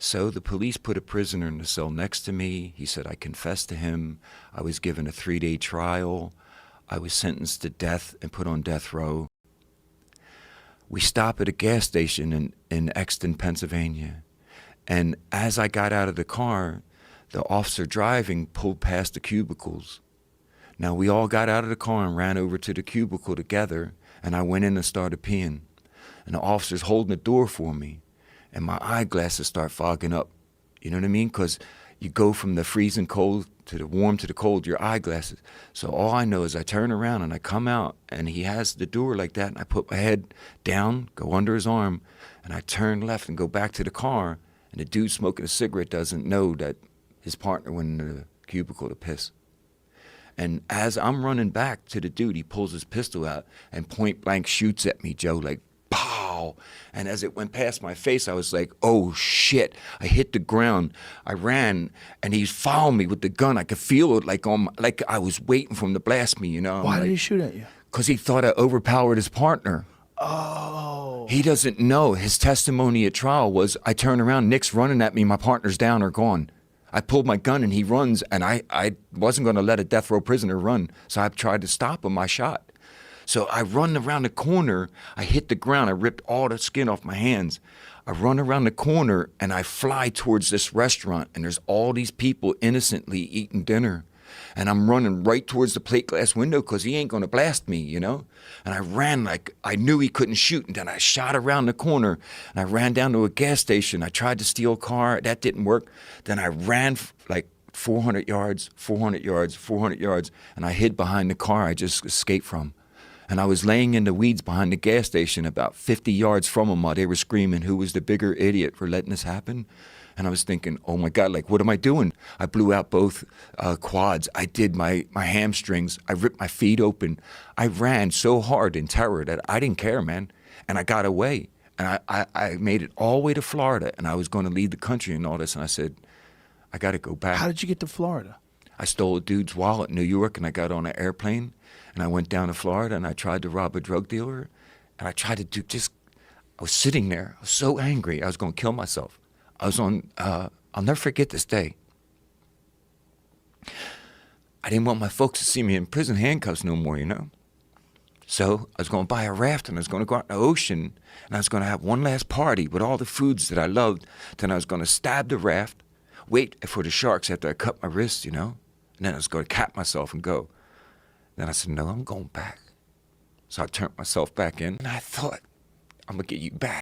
So the police put a prisoner in the cell next to me. He said I confessed to him. I was given a 3-day trial. I was sentenced to death and put on death row. We stop at a gas station in Exton, Pennsylvania. And as I got out of the car, the officer driving pulled past the cubicles. Now, we all got out of the car and ran over to the cubicle together, and I went in and started peeing. And the officer's holding the door for me, and my eyeglasses start fogging up. You know what I mean? Because you go from the freezing cold to the warm to the cold, your eyeglasses. So all I know is I turn around and I come out, and he has the door like that, and I put my head down, go under his arm, and I turn left and go back to the car, and the dude smoking a cigarette doesn't know that his partner went into the cubicle to piss. And as I'm running back to the dude, he pulls his pistol out and point blank shoots at me, Joe, like, pow. And as it went past my face, I was like, oh, shit. I hit the ground. I ran, and he's following me with the gun. I could feel it like I was waiting for him to blast me, you know? Why did he shoot at you? Because he thought I overpowered his partner. Oh. He doesn't know. His testimony at trial was, I turn around, Nick's running at me, my partner's down or gone. I pulled my gun and he runs, and I wasn't going to let a death row prisoner run, so I tried to stop him. I shot. So I run around the corner, I hit the ground, I ripped all the skin off my hands. I run around the corner and I fly towards this restaurant, and there's all these people innocently eating dinner. And I'm running right towards the plate glass window because he ain't going to blast me, you know? And I ran like I knew he couldn't shoot. And then I shot around the corner and I ran down to a gas station. I tried to steal a car. That didn't work. Then I ran like 400 yards, 400 yards, 400 yards. And I hid behind the car I just escaped from. And I was laying in the weeds behind the gas station about 50 yards from them while they were screaming, who was the bigger idiot for letting this happen? And I was thinking, oh my God, like, what am I doing? I blew out both quads. I did my hamstrings. I ripped my feet open. I ran so hard in terror that I didn't care, man. And I got away. And I made it all the way to Florida, and I was going to leave the country and all this. And I said, I got to go back. How did you get to Florida? I stole a dude's wallet in New York, and I got on an airplane, and I went down to Florida, and I tried to rob a drug dealer. And I tried to do I was sitting there. I was so angry. I was going to kill myself. I was on, I'll never forget this day. I didn't want my folks to see me in prison handcuffs no more, you know? So I was going to buy a raft, and I was going to go out in the ocean, and I was going to have one last party with all the foods that I loved. Then I was going to stab the raft, wait for the sharks after I cut my wrists, you know? And then I was going to cap myself and go. Then I said, no, I'm going back. So I turned myself back in, and I thought, I'm going to get you back.